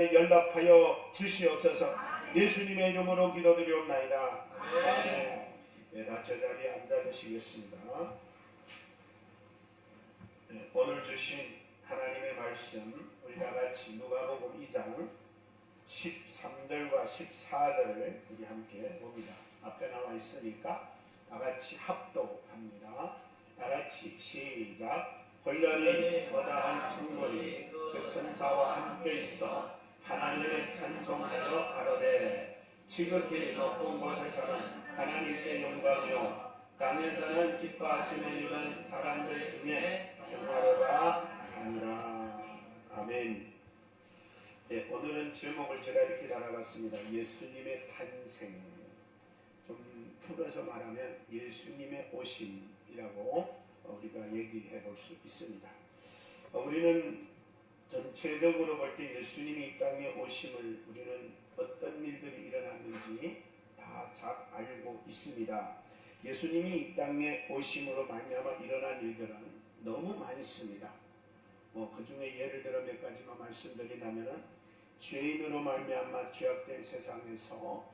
연락하여 주시옵소서. 예수님의 이름으로 기도드리옵나이다. 네, 다 제자리에 앉아주시겠습니다. 네, 오늘 주신 하나님의 말씀 우리 다같이 누가복음 2장 13절과 14절을 우리 함께 봅니다. 앞에 나와 있으니까 다같이 합독합니다. 다같이 시작. 혼련이 어다한 충돌이 그 천사와 함께 있어 하나님을 찬송하여 가로되 지극히 높은 곳에서는 하나님께 영광이요 땅에서는 기뻐하시는 이는 사람들 중에 평화로다 하니라. 아멘. 네, 오늘은 제목을 제가 이렇게 달아봤습니다. 예수님의 탄생. 좀 풀어서 말하면 예수님의 오심이라고 우리가 얘기해 볼 수 있습니다. 우리는 전체적으로 볼 때 예수님이 이 땅에 오심을 우리는 어떤 일들이 일어났는지 다 잘 알고 있습니다. 예수님이 이 땅에 오심으로 말미암아 일어난 일들은 너무 많습니다. 그 중에 예를 들어 몇 가지만 말씀드리자면은 죄인으로 말미암아 죄악된 세상에서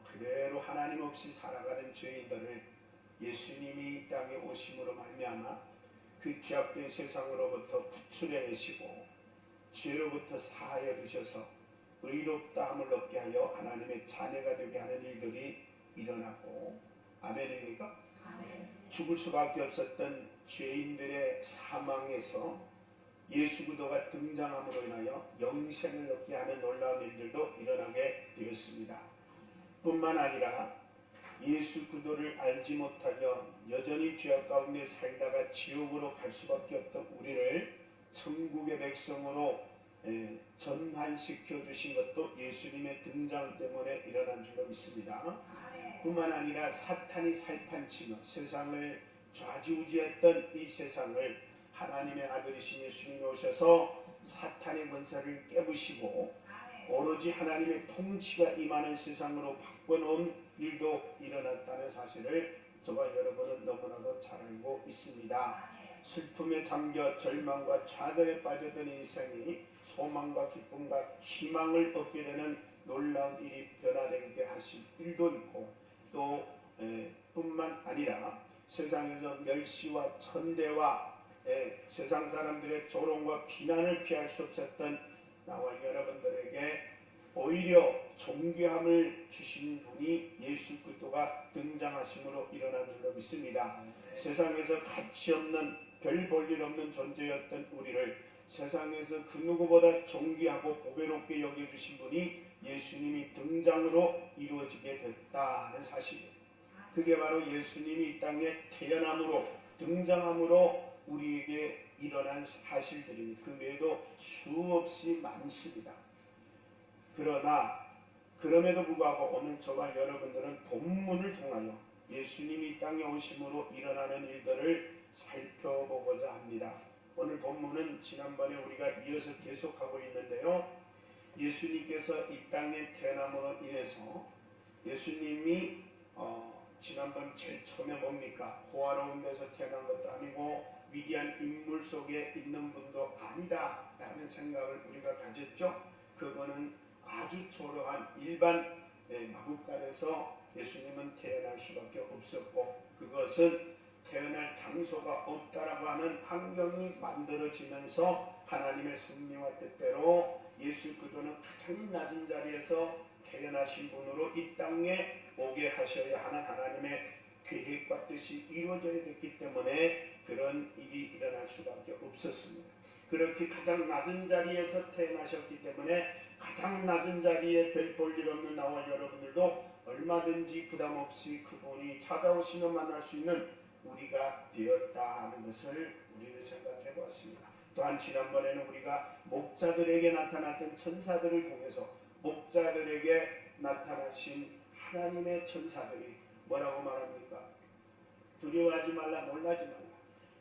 그대로 하나님 없이 살아가는 죄인들을 예수님이 이 땅에 오심으로 말미암아 그 죄악된 세상으로부터 구출해내시고 죄로부터 사하여 주셔서 의롭다함을 얻게 하여 하나님의 자녀가 되게 하는 일들이 일어났고, 아멘입니까? 아멘. 죽을 수밖에 없었던 죄인들의 사망에서 예수 그리스도가 등장함으로 인하여 영생을 얻게 하는 놀라운 일들도 일어나게 되었습니다. 뿐만 아니라 예수 그리스도를 알지 못하여 여전히 죄악 가운데 살다가 지옥으로 갈 수밖에 없던 우리를 천국의 백성으로 전환시켜 주신 것도 예수님의 등장 때문에 일어난 줄로 믿습니다. 뿐만 아니라 사탄이 살판치며 세상을 좌지우지했던 이 세상을 하나님의 아들이신 예수님이 오셔서 사탄의 권세를 깨부시고 오로지 하나님의 통치가 임하는 세상으로 바꿔놓은 일도 일어났다는 사실을 저와 여러분은 너무나도 잘 알고 있습니다. 슬픔에 잠겨 절망과 좌절에 빠졌던 인생이 소망과 기쁨과 희망을 얻게 되는 놀라운 일이 변화되게 하실 일도 있고, 또 뿐만 아니라 세상에서 멸시와 천대와 세상 사람들의 조롱과 비난을 피할 수 없었던 나와 여러분들에게 오히려 존귀함을 주신 분이 예수 그리스도가 등장하심으로 일어난 줄로 믿습니다. 세상에서 가치 없는 별 볼 일 없는 존재였던 우리를 세상에서 그 누구보다 존귀하고 보배롭게 여겨주신 분이 예수님이 등장으로 이루어지게 됐다는 사실이에요. 그게 바로 예수님이 이 땅에 태어남으로 등장함으로 우리에게 일어난 사실들입니다. 그 외에도 수없이 많습니다. 그러나 그럼에도 불구하고 오늘 저와 여러분들은 본문을 통하여 예수님이 이 땅에 오심으로 일어나는 일들을 살펴보고자 합니다. 오늘 본문은 지난번에 우리가 이어서 계속하고 있는데요. 예수님께서 이 땅에 태어남으로 인해서 예수님이 지난번 제일 처음에 뭡니까? 호화로운 데서 태어난 것도 아니고 위대한 인물 속에 있는 분도 아니다 라는 생각을 우리가 가졌죠. 그거는 아주 초라한 일반 마구간에서 예수님은 태어날 수밖에 없었고, 그것은 태어날 장소가 없다라고 하는 환경이 만들어지면서 하나님의 섭리와 뜻대로 예수 그리스도는 가장 낮은 자리에서 태어나신 분으로 이 땅에 오게 하셔야 하는 하나님의 계획과 뜻이 이루어져야 됐기 때문에 그런 일이 일어날 수밖에 없었습니다. 그렇게 가장 낮은 자리에서 태어나셨기 때문에 가장 낮은 자리에 별 볼 일 없는 나와 여러분들도 얼마든지 부담 없이 그분이 찾아오시면 만날 수 있는 우리가 되었다 하는 것을 우리는 생각해 보았습니다. 또한 지난번에는 우리가 목자들에게 나타났던 천사들을 통해서 목자들에게 나타나신 하나님의 천사들이 뭐라고 말합니까? 두려워하지 말라, 놀라지 말라.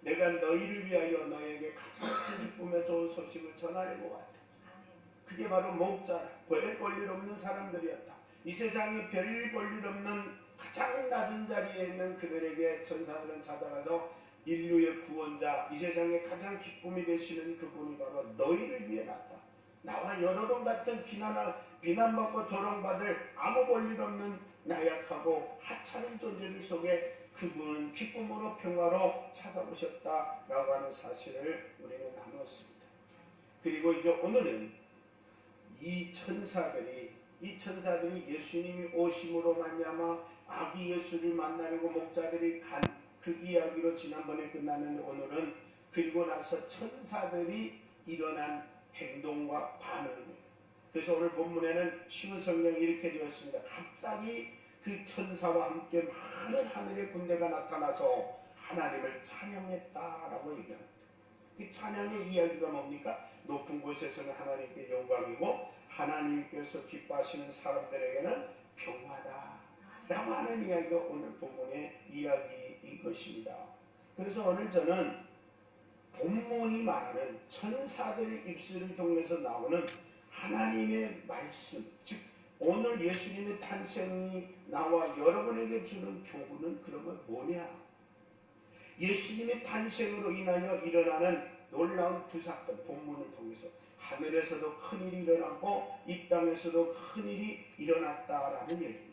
내가 너희를 위하여 너에게 가장 큰 기쁨의 좋은 소식을 전하려고 왔다. 그게 바로 목자라. 별 볼 일 없는 사람들이었다. 이 세상에 별 볼 일 없는 가장 낮은 자리에 있는 그들에게 천사들은 찾아가서 인류의 구원자, 이 세상에 가장 기쁨이 되시는 그분이 바로 너희를 위해 났다. 나와 여러 번 같은 비난받고 조롱받을 아무 볼일 없는 나약하고 하찮은 존재들 속에 그분은 기쁨으로 평화로 찾아오셨다라고 하는 사실을 우리는 나누었습니다. 그리고 이제 오늘은 이 천사들이 예수님이 오심으로 말미암아 아기 예수를 만나려고 목자들이 간 그 이야기로 지난번에 끝났는데, 오늘은 그리고 나서 천사들이 일어난 행동과 반응입니다. 그래서 오늘 본문에는 쉬운 성경이 이렇게 되어 있습니다. 갑자기 그 천사와 함께 많은 하늘의 군대가 나타나서 하나님을 찬양했다라고 얘기합니다. 그 찬양의 이야기가 뭡니까? 높은 곳에서는 하나님께 영광이고 하나님께서 기뻐하시는 사람들에게는 평화다 라고 하는 이야기가 오늘 본문의 이야기인 것입니다. 그래서 오늘 저는 본문이 말하는 천사들의 입술을 통해서 나오는 하나님의 말씀, 즉 오늘 예수님의 탄생이 나와 여러분에게 주는 교훈은 그러면 뭐냐? 예수님의 탄생으로 인하여 일어나는 놀라운 두 사건, 본문을 통해서 하늘에서도 큰일이 일어났고 이 땅에서도 큰일이 일어났다라는 얘기입니다.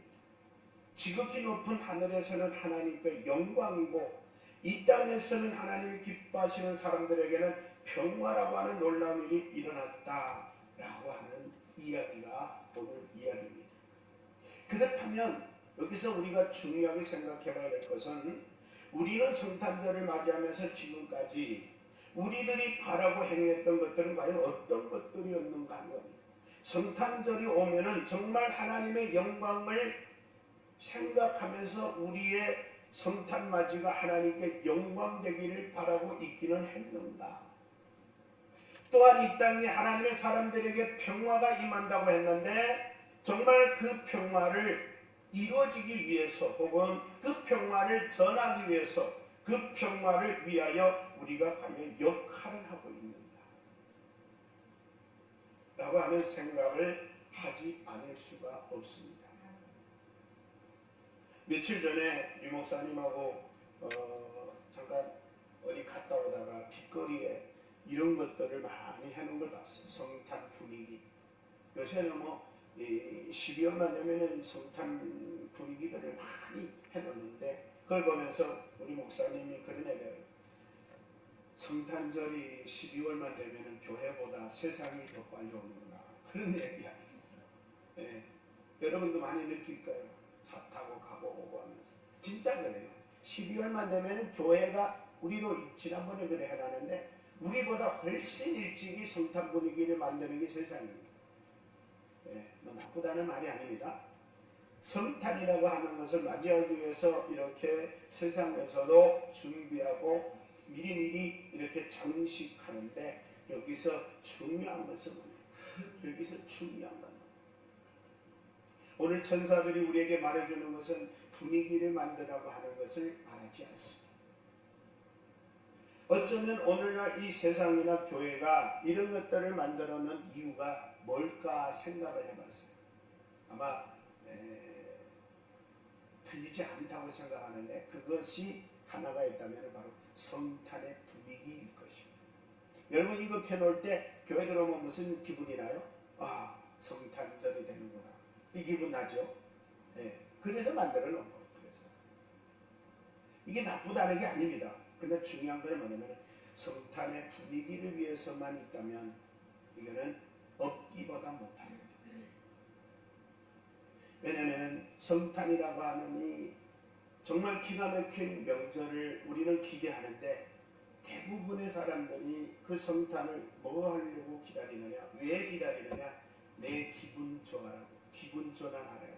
지극히 높은 하늘에서는 하나님께 영광이고 이 땅에서는 하나님이 기뻐하시는 사람들에게는 평화라고 하는 놀라운 일이 일어났다라고 하는 이야기가 오늘 이야기입니다. 그렇다면 여기서 우리가 중요하게 생각해 봐야 될 것은, 우리는 성탄절을 맞이하면서 지금까지 우리들이 바라고 행했던 것들은 과연 어떤 것들이었는가 하는 겁니다. 성탄절이 오면은 정말 하나님의 영광을 생각하면서 우리의 성탄맞이가 하나님께 영광되기를 바라고 있기는 했는가? 또한 이 땅에 하나님의 사람들에게 평화가 임한다고 했는데 정말 그 평화를 이루어지기 위해서 혹은 그 평화를 전하기 위해서 그 평화를 위하여 우리가 과연 역할을 하고 있는가 라고 하는 생각을 하지 않을 수가 없습니다. 며칠 전에 유 목사님하고 잠깐 어디 갔다 오다가 길거리에 이런 것들을 많이 해놓은 걸 봤어요. 성탄 분위기. 요새는 12월만 되면은 성탄 분위기들을 많이 해놓는데, 그걸 보면서 우리 목사님이 그런 얘기예요. 성탄절이 12월만 되면은 교회보다 세상이 더 빨리 오는구나, 그런 얘기야. 예, 여러분도 많이 느낄 거예요. 차 타고 가고 오고 하면서. 진짜 그래요. 12월만 되면은 교회가, 우리도 지난번에 그래 해놨는데 우리보다 훨씬 일찍이 성탄 분위기를 만드는 게 세상입니다. 예, 나쁘다는 말이 아닙니다. 성탄이라고 하는 것을 맞이하기 위해서 이렇게 세상에서도 준비하고 미리미리 이렇게 장식하는데, 여기서 중요한 것은 오늘 천사들이 우리에게 말해주는 것은 분위기를 만들라고 하는 것을 말하지 않습니다. 어쩌면 오늘날 이 세상이나 교회가 이런 것들을 만들어 놓은 이유가 뭘까 생각을 해봤어요. 아마 틀리지 않다고 생각하는데, 그것이 하나가 있다면 바로 성탄의 분위기일 것입니다. 여러분, 이거 켜놓을 때 교회 들어오면 무슨 기분이 나요? 아, 성탄절이 되는구나, 이 기분 나죠? 네. 그래서 만들어 놓은 거예요. 그래서 이게 나쁘다는 게 아닙니다. 근데 중요한 건 뭐냐면, 성탄의 분위기를 위해서만 있다면 이거는 없기보다 못합니다. 왜냐하면 성탄이라고 하는 이 정말 기가 막힌 명절을 우리는 기대하는데, 대부분의 사람들이 그 성탄을 뭐 하려고 기다리느냐, 왜 기다리느냐, 내 기분 좋아라고, 기분 전환하라고,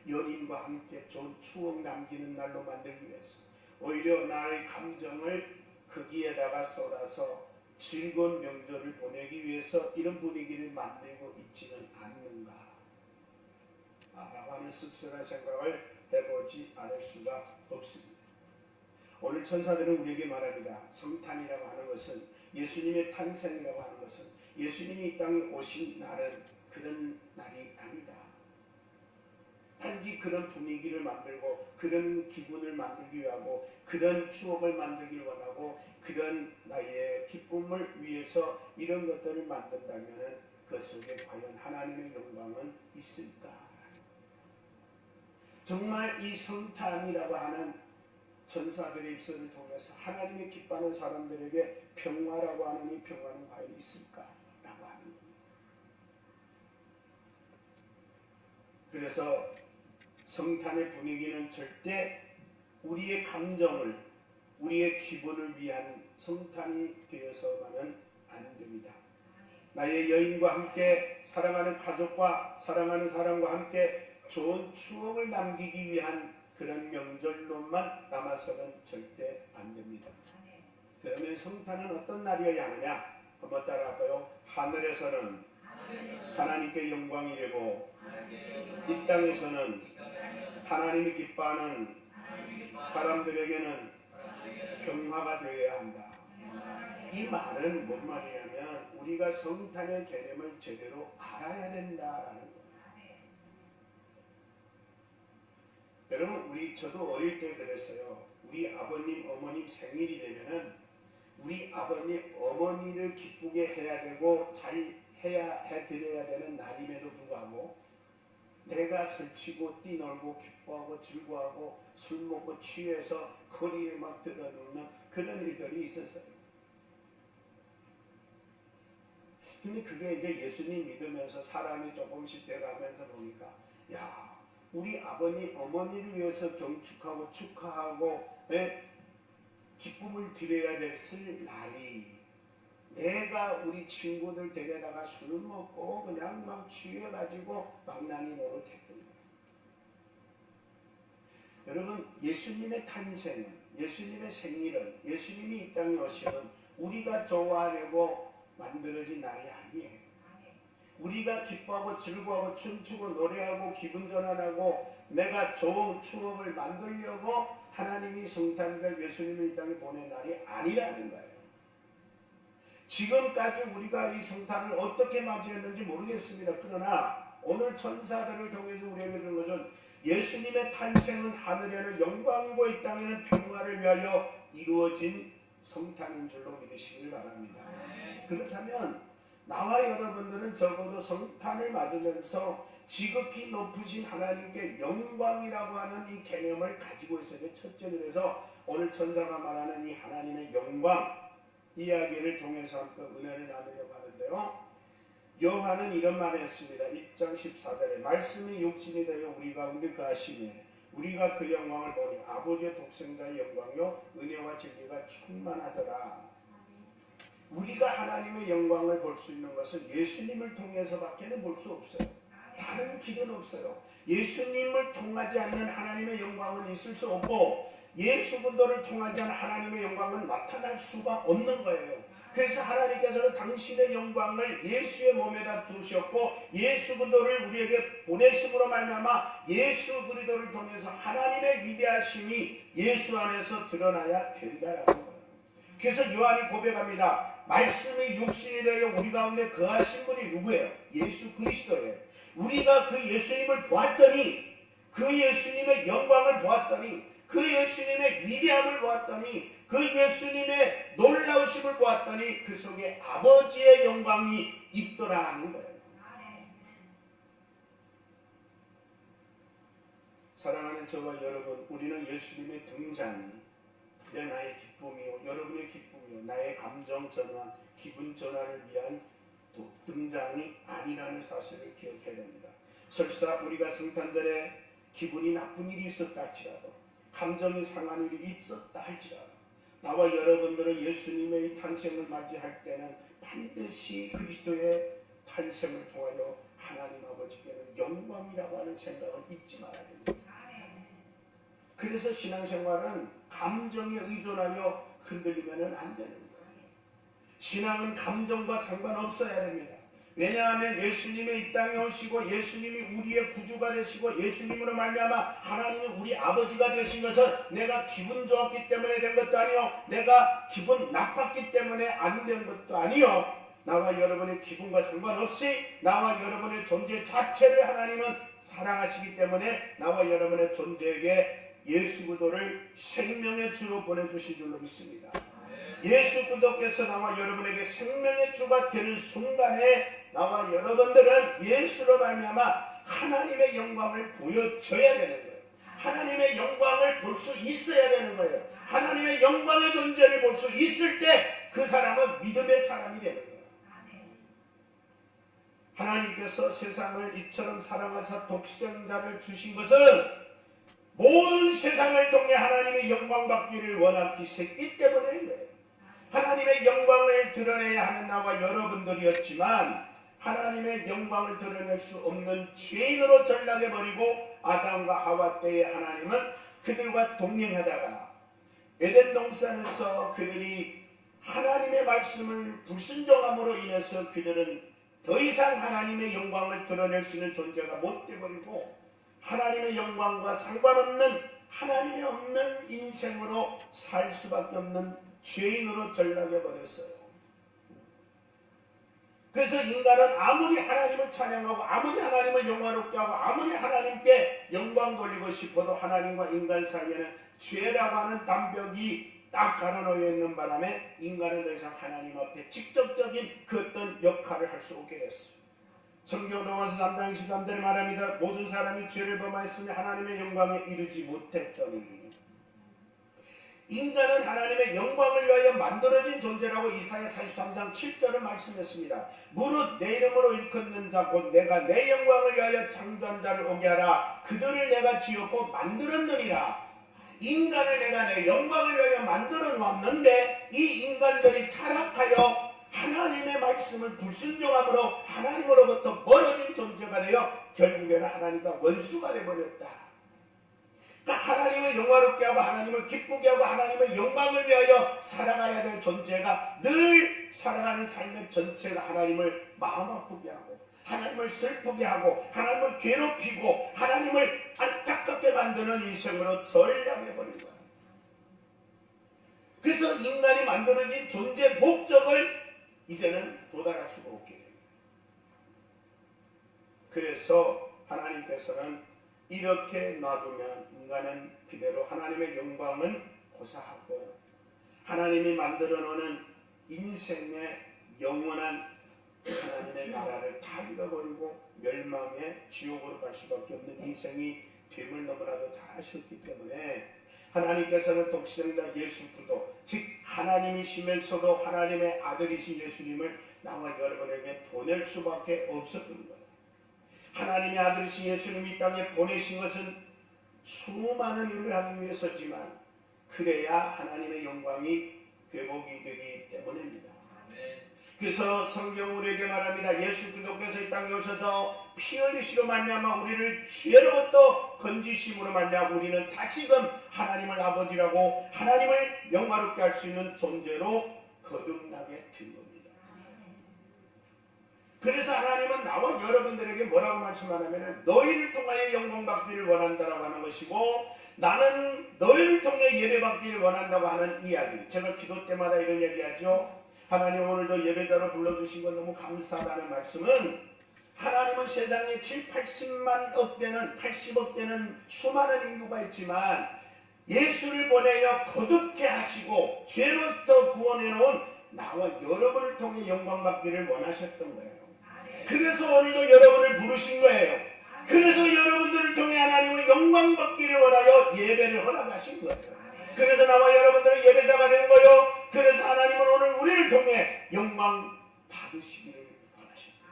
연인과 함께 좋은 추억 남기는 날로 만들기 위해서, 오히려 나의 감정을 거기에다가 쏟아서 즐거운 명절을 보내기 위해서 이런 분위기를 만들고 있지는 않는가 라고 하는 씁쓸한 생각을 해보지 않을 수가 없습니다. 오늘 천사들은 우리에게 말합니다. 성탄이라고 하는 것은, 예수님의 탄생이라고 하는 것은, 예수님이 이 땅에 오신 날은 그런 날이 아니다. 단지 그런 분위기를 만들고 그런 기분을 만들기 위하고 그런 추억을 만들기 원하고 그런 나의 기쁨을 위해서 이런 것들을 만든다면 그 속에 과연 하나님의 영광은 있을까? 정말 이 성탄이라고 하는 전사들의 입술을 통해서 하나님이 기뻐하는 사람들에게 평화라고 하는 이 평화는 과연 있을까라고 하는 겁니다. 그래서 성탄의 분위기는 절대 우리의 감정을, 우리의 기분을 위한 성탄이 되어서만은 안 됩니다. 나의 여인과 함께, 사랑하는 가족과 사랑하는 사람과 함께 좋은 추억을 남기기 위한 그런 명절로만 남아서는 절대 안 됩니다. 그러면 성탄은 어떤 날이어야 하느냐? 한번 따라할까요? 하늘에서는 하나님께 영광이 되고 이 땅에서는 하나님이 기뻐하는 사람들에게는 평화가 되어야 한다. 이 말은 뭔 말이냐면 우리가 성탄의 개념을 제대로 알아야 된다라는 거예요. 여러분, 저도 어릴 때 그랬어요. 우리 아버님, 어머님 생일이 되면은 우리 아버님, 어머니를 기쁘게 해야 되고 잘 해드려야 되는 날임에도 불구하고 내가 설치고 뛰놀고 기뻐하고 즐거워하고 술 먹고 취해서 거리에 막 들어눕는 그런 일들이 있었어요. 근데 그게 이제 예수님 믿으면서 사람이 조금씩 돼가면서 보니까 야, 우리 아버님, 어머니를 위해서 경축하고 축하하고 기쁨을 드려야 됐을 날이 내가 우리 친구들 데려다가 술 먹고 그냥 막 취해가지고 망나니 노릇했던 거예요. 여러분, 예수님의 탄생은, 예수님의 생일은, 예수님이 이 땅에 오시는 우리가 좋아하려고 만들어진 날이 아니에요. 우리가 기뻐하고 즐거워하고 춤추고 노래하고 기분 전환하고 내가 좋은 추억을 만들려고 하나님이 성탄절 예수님을 이 땅에 보낸 날이 아니라는 거예요. 지금까지 우리가 이 성탄을 어떻게 맞이했는지 모르겠습니다. 그러나 오늘 천사들을 통해서 우리에게 준 것은 예수님의 탄생은 하늘에는 영광이고 이 땅에는 평화를 위하여 이루어진 성탄인 줄로 믿으시길 바랍니다. 그렇다면 나와 여러분들은 적어도 성탄을 맞으면서 지극히 높으신 하나님께 영광이라고 하는 이 개념을 가지고 있어야 돼. 첫째, 그래서 오늘 천사가 말하는 이 하나님의 영광 이야기를 통해서 함께 은혜를 나누려고 하는데요. 요한은 이런 말을 했습니다. 1장 14절에 말씀이 육신이 되어 우리 가운데 거하시매 우리가 그 영광을 보니 아버지의 독생자의 영광이요 은혜와 진리가 충만하더라. 우리가 하나님의 영광을 볼 수 있는 것은 예수님을 통해서밖에는 볼 수 없어요. 다른 길은 없어요. 예수님을 통하지 않는 하나님의 영광은 있을 수 없고 예수 그리스도를 통하지 않는 하나님의 영광은 나타날 수가 없는 거예요. 그래서 하나님께서는 당신의 영광을 예수의 몸에다 두셨고 예수 그리스도를 우리에게 보내심으로 말미암아 예수 그리스도를 통해서 하나님의 위대하심이 예수 안에서 드러나야 된다라는 거예요. 그래서 요한이 고백합니다. 말씀이 육신이 되어 우리 가운데 거하신 분이 누구예요? 예수 그리스도예요. 우리가 그 예수님을 보았더니 그 예수님의 영광을 보았더니 그 예수님의 위대함을 보았더니 그 예수님의 놀라우심을 보았더니 그 속에 아버지의 영광이 있더라 하는 거예요. 사랑하는 저와 여러분, 우리는 예수님의 등장이 그냥 나의 기쁨이요 여러분의 기쁨이요 나의 감정 전환, 기분 전환을 위한 등장이 아니라는 사실을 기억해야 됩니다. 설사 우리가 성탄절에 기분이 나쁜 일이 있었다 할지라도 감정이 상한 일이 있었다 할지라도 나와 여러분들은 예수님의 탄생을 맞이할 때는 반드시 그리스도의 탄생을 통하여 하나님 아버지께는 영광이라고 하는 생각을 잊지 말아야 됩니다. 그래서 신앙생활은 감정에 의존하여 흔들리면 안 되는 거예요. 신앙은 감정과 상관없어야 됩니다. 왜냐하면 예수님이 이 땅에 오시고 예수님이 우리의 구주가 되시고 예수님으로 말미암아 하나님이 우리 아버지가 되신 것은 내가 기분 좋았기 때문에 된 것도 아니요 내가 기분 나빴기 때문에 안 된 것도 아니요 나와 여러분의 기분과 상관없이 나와 여러분의 존재 자체를 하나님은 사랑하시기 때문에 나와 여러분의 존재에게 예수 그리스도를 생명의 주로 보내주신 줄로 믿습니다. 예수 그리스도께서 나와 여러분에게 생명의 주가 되는 순간에 나와 여러분들은 예수로 말미암아 하나님의 영광을 보여줘야 되는 거예요. 하나님의 영광을 볼 수 있어야 되는 거예요. 하나님의 영광의 존재를 볼 수 있을 때 그 사람은 믿음의 사람이 되는 거예요. 하나님께서 세상을 이처럼 사랑하사 독생자를 주신 것은 모든 세상을 통해 하나님의 영광 받기를 원하기 때문에 하나님의 영광을 드러내야 하는 나와 여러분들이었지만 하나님의 영광을 드러낼 수 없는 죄인으로 전락해버리고 아담과 하와 때에 하나님은 그들과 동행하다가 에덴 동산에서 그들이 하나님의 말씀을 불순종함으로 인해서 그들은 더 이상 하나님의 영광을 드러낼 수 있는 존재가 못 되버리고 하나님의 영광과 상관없는 하나님의 없는 인생으로 살 수밖에 없는 죄인으로 전락해버렸어요. 그래서 인간은 아무리 하나님을 찬양하고 아무리 하나님을 영화롭게 하고 아무리 하나님께 영광 돌리고 싶어도 하나님과 인간 사이에는 죄라고 하는 담벽이 딱 가로놓여 있는 바람에 인간은 더 이상 하나님 앞에 직접적인 그 어떤 역할을 할 수 없게 됐어요. 성경 로마서 3장 23절에 말합니다. 모든 사람이 죄를 범하였으며 하나님의 영광에 이르지 못했더니 인간은 하나님의 영광을 위하여 만들어진 존재라고 이사야 43장 7절을 말씀했습니다. 무릇 내 이름으로 일컫는 자 곧 내가 내 영광을 위하여 창조한 자를 오게 하라. 그들을 내가 지었고 만들었느니라. 인간을 내가 내 영광을 위하여 만들어 놓았는데 이 인간들이 타락하여 하나님의 말씀을 불순종함으로 하나님으로부터 멀어진 존재가 되어 결국에는 하나님과 원수가 되어버렸다. 그러니까 하나님을 영화롭게 하고 하나님을 기쁘게 하고 하나님의 영광을 위하여 살아가야 될 존재가 늘 살아가는 삶의 전체가 하나님을 마음 아프게 하고 하나님을 슬프게 하고 하나님을 괴롭히고 하나님을 안타깝게 만드는 인생으로 전락해버린 거야. 그래서 인간이 만들어진 존재 목적을 이제는 도달할 수가 없게 됩니다. 그래서 하나님께서는 이렇게 놔두면 인간은 그대로 하나님의 영광은 고사하고 하나님이 만들어 놓은 인생의 영원한 하나님의 나라를 다 잃어버리고 멸망의 지옥으로 갈 수밖에 없는 인생이 됨을 너무나도 잘 아셨기 때문에 하나님께서는 독생자 예수 그리스도 즉 하나님이시면서도 하나님의 아들이신 예수님을 나와 여러분에게 보낼 수밖에 없었던 거예요. 하나님의 아들이신 예수님이 이 땅에 보내신 것은 수많은 일을 하기 위해서지만 그래야 하나님의 영광이 회복이 되기 때문입니다. 그래서 성경 우리에게 말합니다. 예수 그리스도께서 이 땅에 오셔서 피 흘리시로 말미암아 우리를 죄로부터 건지심으로 말미암아 우리는 다시금 하나님을 아버지라고 하나님을 영화롭게 할 수 있는 존재로 거듭나게 된 겁니다. 그래서 하나님은 나와 여러분들에게 뭐라고 말씀하냐면 너희를 통하여 영광 받기를 원한다라고 하는 것이고 나는 너희를 통해 예배 받기를 원한다고 하는 이야기. 제가 기도 때마다 이런 얘기하죠. 하나님 오늘도 예배자로 불러주신 건 너무 감사하다는 말씀은 하나님은 세상에 7, 80만 되는 80억 되는 수많은 인구가 있지만 예수를 보내어 거듭케 하시고 죄로부터 구원해 놓은 나와 여러분을 통해 영광 받기를 원하셨던 거예요. 그래서 오늘도 여러분을 부르신 거예요. 그래서 여러분들을 통해 하나님은 영광 받기를 원하여 예배를 허락하신 거예요. 그래서 나와 여러분들은 예배자가 된 거요. 그래서 하나님은 오늘 우리를 통해 영광 받으시기를 원하십니다.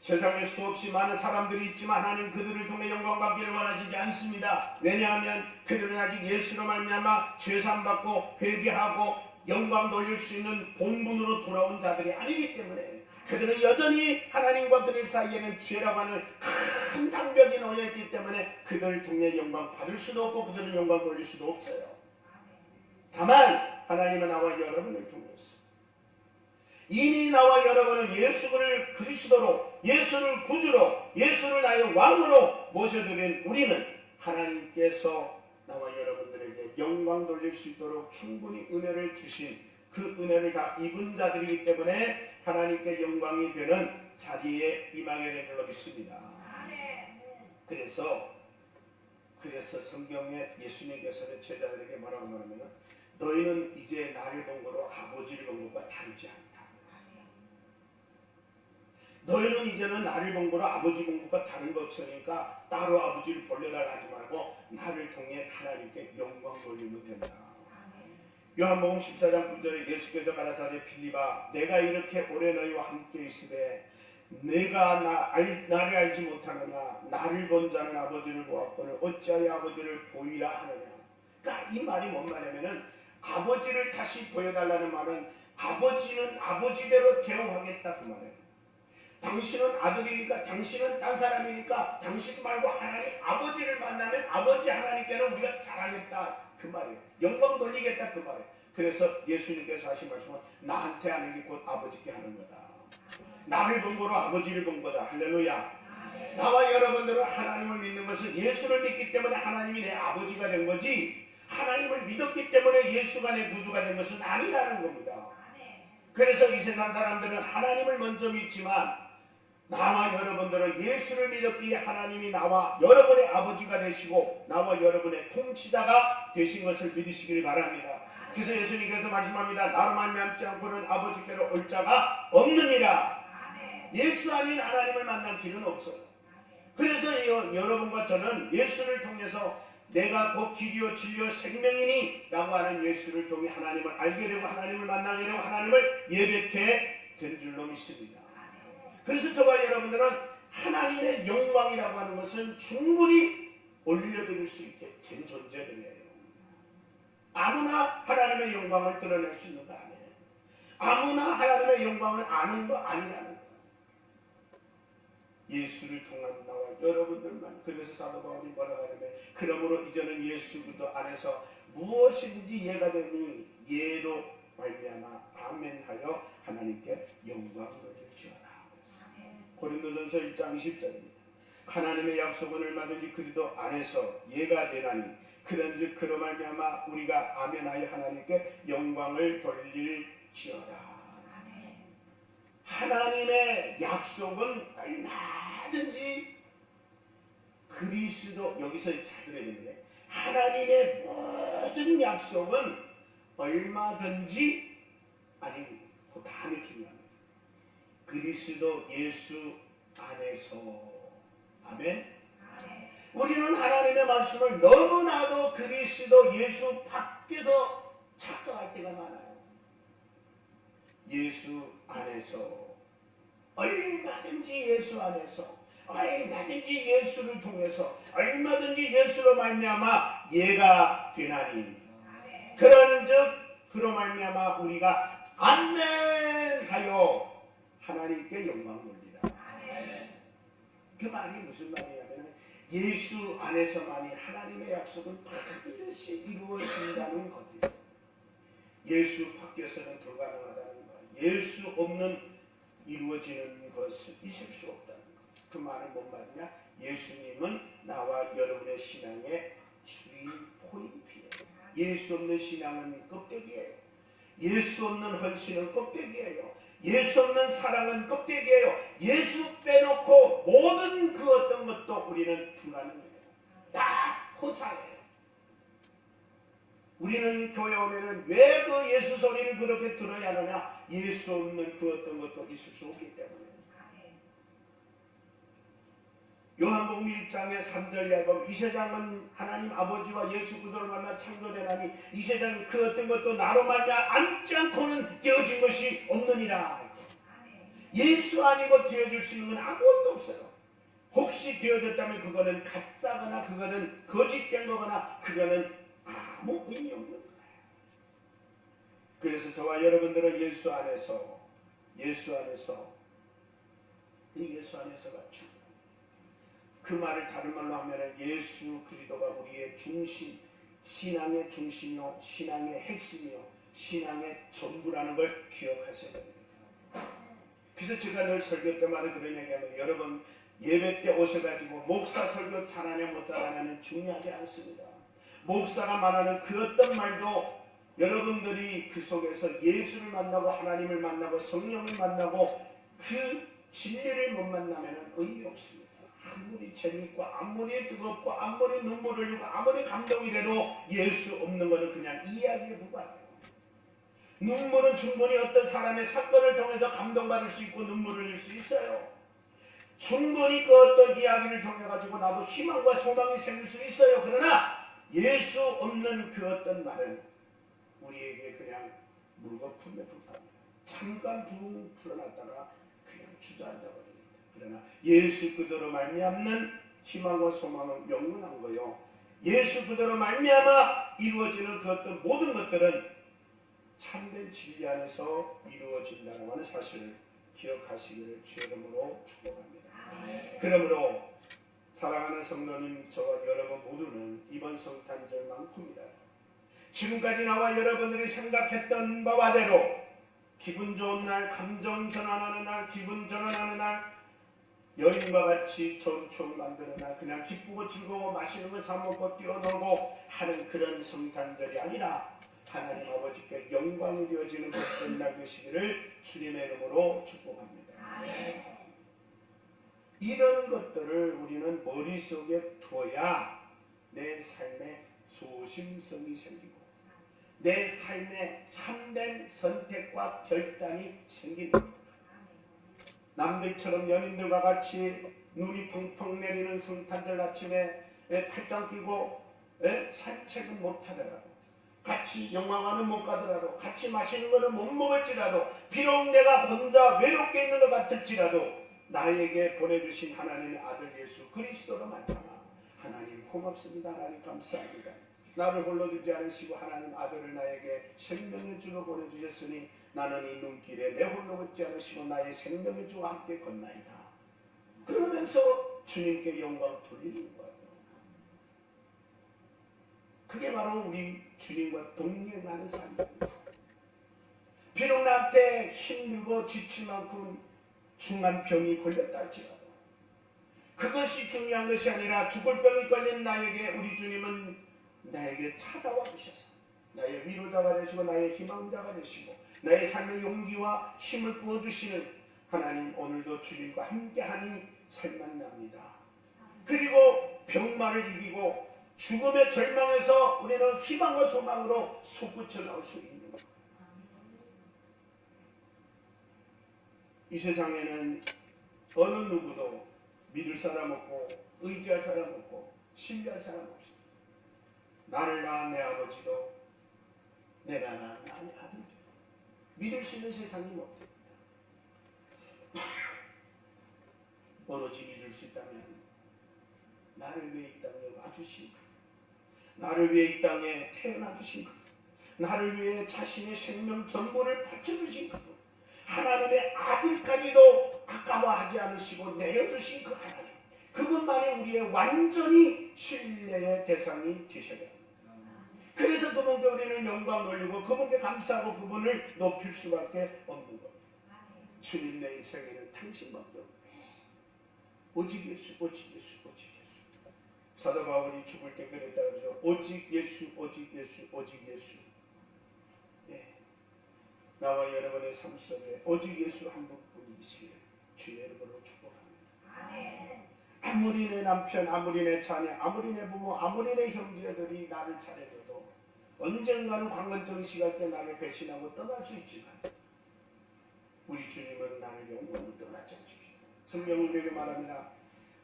세상에 수없이 많은 사람들이 있지만 하나님 그들을 통해 영광 받기를 원하시지 않습니다. 왜냐하면 그들은 아직 예수로 말미암아 죄사함받고 회개하고 영광 돌릴 수 있는 본분으로 돌아온 자들이 아니기 때문에 그들은 여전히 하나님과 그들 사이에는 죄라고 하는 큰 장벽이 놓여있기 때문에 그들을 통해 영광 받을 수도 없고 그들은 영광 돌릴 수도 없어요. 다만 하나님은 나와 여러분을 통해서 이미 나와 여러분은 예수를 그리스도로 예수를 구주로 예수를 나의 왕으로 모셔드린 우리는 하나님께서 나와 여러분들에게 영광 돌릴 수 있도록 충분히 은혜를 주신 그 은혜를 다 입은 자들이기 때문에 하나님께 영광이 되는 자리에 임하게 될 줄로 믿습니다. 그래서 성경에 예수님께서는 제자들에게 뭐라고 말하면 너희는 이제 나를 본 거로 아버지를 본 것과 다르지 않다. 너희는 이제는 나를 본 거로 아버지 본 것과 다른 거 없으니까 따로 아버지를 벌려달라 하지 말고 나를 통해 하나님께 영광 돌리면 된다. 요한복음 14장 9절에 예수께서 가라사대 빌립아 내가 이렇게 오래 너희와 함께 있으되 내가 나를 알지 못하느냐 나를 본 자는 아버지를 보았거늘 어찌하여 아버지를 보이라 하느냐. 그러니까 이 말이 뭔 말이냐면은 아버지를 다시 보여달라는 말은 아버지는 아버지대로 대우하겠다 그 말이에요. 당신은 아들이니까 당신은 딴 사람이니까 당신 말고 하나님 아버지를 만나면 아버지 하나님께는 우리가 잘하겠다 그 말이에요. 영광 돌리겠다 그 말이에요. 그래서 예수님께서 하신 말씀은 나한테 하는 게 곧 아버지께 하는 거다. 나를 본 거로 아버지를 본 거다. 할렐루야. 나와 여러분들은 하나님을 믿는 것은 예수를 믿기 때문에 하나님이 내 아버지가 된 거지 하나님을 믿었기 때문에 예수가 내 구주가 된 것은 아니라는 겁니다. 그래서 이 세상 사람들은 하나님을 먼저 믿지만 나와 여러분들은 예수를 믿었기에 하나님이 나와 여러분의 아버지가 되시고 나와 여러분의 통치자가 되신 것을 믿으시길 바랍니다. 그래서 예수님께서 말씀합니다. 나로 말미암지 않고는 아버지께로 올 자가 없느니라. 예수 아닌 하나님을 만날 길은 없어요. 그래서 여러분과 저는 예수를 통해서 내가 곧 길이요 진리요 생명이니 라고 하는 예수를 통해 하나님을 알게 되고 하나님을 만나게 되고 하나님을 예배케 된 줄로 믿습니다. 그래서 저와 여러분들은 하나님의 영광이라고 하는 것은 충분히 올려드릴 수 있게 된 존재들이에요. 아무나 하나님의 영광을 드러낼 수 있는 거 아니에요. 아무나 하나님의 영광을 아는 거 아니라는 거예요. 예수를 통한 나와 여러분들만. 그래서 사도 바울이 뭐라고 하냐면 그러므로 이제는 예수 그리스도 안에서 무엇이든지 예가 되니 예로 말미암아 아멘하여 하나님께 영광을 돌릴지어다. 고린도전서 1장 20절입니다. 하나님의 약속은 얼마든지 그리스도 안에서 예가 되나니 그런즉 그로 말미암아 우리가 아멘하여 하나님께 영광을 돌릴지어다. 하나님의 약속은 얼마든지 그리스도 여기서 잘 들어야 되는데 하나님의 모든 약속은 얼마든지 아니 그 다음에 중요합니다. 그리스도 예수 안에서 아멘. 우리는 하나님의 말씀을 너무나도 그리스도 예수 밖에서 착각할 때가 많아요. 예수 안에서 얼마든지 예수 안에서 얼마든지 예수를 통해서 얼마든지 예수로 말미암아 예가 되나니 그런즉 그로 말미암아 우리가 아멘하여 하나님께 영광을 돌리라. 그 말이 무슨 말이냐면 예수 안에서만이 하나님의 약속은 반드시 이루어진다는 것이에요. 예수 밖에서는 불가능하다는 것. 예수 없는 이루어지는 것은 있을 수 없다는 것. 그 말은 뭔 말이냐? 예수님은 나와 여러분의 신앙의 주인 포인트예요. 예수 없는 신앙은 껍데기예요. 예수 없는 헌신은 껍데기예요. 예수 없는 사랑은 껍데기예요. 예수 빼놓고 모든 그 어떤 것도 우리는 불가능해요. 다 허사예요. 우리는 교회 오면은 왜 그 예수 소리를 그렇게 들어야 하느냐? 예수 없는 그 어떤 것도 있을 수 없기 때문에. 요한복음 1장의 3절 이하에 보면 이 세상은 하나님 아버지와 예수 그리스도로 말미암아 창조되나니 이 세상이 그 어떤 것도 나로 말미암아 앉지 않고는 되어진 것이 없느니라. 예수 아니고 되어질 수 있는 건 아무것도 없어요. 혹시 되어졌다면 그거는 가짜거나 그거는 거짓된 거거나 그거는 아무 의미 없는 거예요. 그래서 저와 여러분들은 예수 안에서 이 예수 안에서가 중요합니다. 그 말을 다른 말로 하면 예수 그리스도가 우리의 중심, 신앙의 중심이요, 신앙의 핵심이요, 신앙의 전부라는 걸 기억하셔야 됩니다. 그래서 제가 늘 설교 때마다 그런 얘기하면 여러분 예배 때 오셔가지고 목사 설교 잘하냐 못 잘하냐는 중요하지 않습니다. 목사가 말하는 그 어떤 말도 여러분들이 그 속에서 예수를 만나고 하나님을 만나고 성령을 만나고 그 진리를 못 만나면 의미 없습니다. 아무리 아무리 재밌고 아무리 뜨겁고 아무리 눈물 흘리고 아무리 감동이 돼도 예수 없는 것은 그냥 이야기에 불과해요. 눈물은 충분히 어떤 사람의 사건을 통해서 감동받을 수 있고 눈물을 흘릴 수 있어요. 충분히 그 어떤 이야기를 통해 가지고 나도 희망과 소망이 생길 수 있어요. 그러나 예수 없는 그 어떤 말은 우리에게 그냥 물거품에 불과합니다. 잠깐 붕 풀어놨다가 그냥 주저앉아 버립니다. 그러나 예수 그대로 말미암는 희망과 소망은 영원한 거요. 예수 그대로 말미암아 이루어지는 그 어떤 모든 것들은 참된 진리 안에서 이루어진다는 하는 사실을 기억하시기를 주의 이름으로 축복합니다. 그러므로 사랑하는 성도님, 저와 여러분 모두는 이번 성탄절만큼이라 지금까지 나와 여러분들이 생각했던 바와대로 기분 좋은 날, 감정 전환하는 날, 기분 전환하는 날, 여인과 같이 좋은 추억을 만드는 날, 그냥 기쁘고 즐거워 맛있는 거 사 먹고 뛰어놀고 하는 그런 성탄절이 아니라 하나님 아버지께 영광이 되어지는 그런 날 되시기를 주님의 이름으로 축복합니다. 아멘. 이런 것들을 우리는 머릿속에 두어야 내 삶에 소심성이 생기고 내 삶에 참된 선택과 결단이 생기는 겁니다. 남들처럼 연인들과 같이 눈이 펑펑 내리는 성탄절 아침에 팔짱 끼고 산책은 못하더라도 같이 영화관은 못 가더라도 같이 마시는 것은 못 먹을지라도 비록 내가 혼자 외롭게 있는 것 같을지라도 나에게 보내주신 하나님의 아들 예수 그리스도로 말미암아 하나님 고맙습니다. 하나님 감사합니다. 나를 홀로 두지 않으시고 하나님 아들을 나에게 생명의 주로 보내주셨으니 나는 이 눈길에 내 홀로 걷지 않으시고 나의 생명의 주와 함께 건나이다. 그러면서 주님께 영광 돌리는 거예요. 그게 바로 우리 주님과 동행하는 삶입니다. 비록 나한테 힘들고 지칠 만큼 중한 병이 걸렸다 할지라도 그것이 중요한 것이 아니라 죽을 병이 걸린 나에게 우리 주님은 나에게 찾아와 주셔서 나의 위로자가 되시고 나의 희망자가 되시고 나의 삶의 용기와 힘을 부어주시는 하나님, 오늘도 주님과 함께하니 살만납니다. 그리고 병마를 이기고 죽음의 절망에서 우리는 희망과 소망으로 솟구쳐 나올 수 있는 거예요. 이 세상에는 어느 누구도 믿을 사람 없고 의지할 사람 없고 신뢰할 사람 없습니다. 나를 낳은 내 아버지도 내가 낳은 내 아들도 믿을 수 있는 세상이 못 됩니다. 오로지 믿을 수 있다면 나를 위해 이 땅에 와주신 그분, 나를 위해 이 땅에 태어나 주신 그분, 나를 위해 자신의 생명 전부를 바쳐주신 그분, 하나님의 아들까지도 아까워하지 않으시고 내어주신 그 하나님, 그분만이 우리의 완전히 신뢰의 대상이 되셔야 합니다. 그래서 그분께 우리는 영광 돌리고 그분께 감사하고 그분을 높일 수밖에 없는 겁니다. 주님, 내 인생에는 당신밖에 없다. 오직 예수, 오직 예수, 오직 예수. 사도 바울이 죽을 때 그랬다 그러죠. 오직 예수, 오직 예수, 오직 예수. 나와 여러분의 삶 속에 오직 예수 한 분뿐이시기를 주의 이름으로 축복합니다. 아무리 내 남편, 아무리 내 자녀, 아무리 내 부모, 아무리 내 형제들이 나를 잘해줘도 언젠가는 관건적인 시간 때 나를 배신하고 떠날 수 있지만 우리 주님은 나를 영원히 떠나지 않으십니다. 성경은 우리에게 말합니다.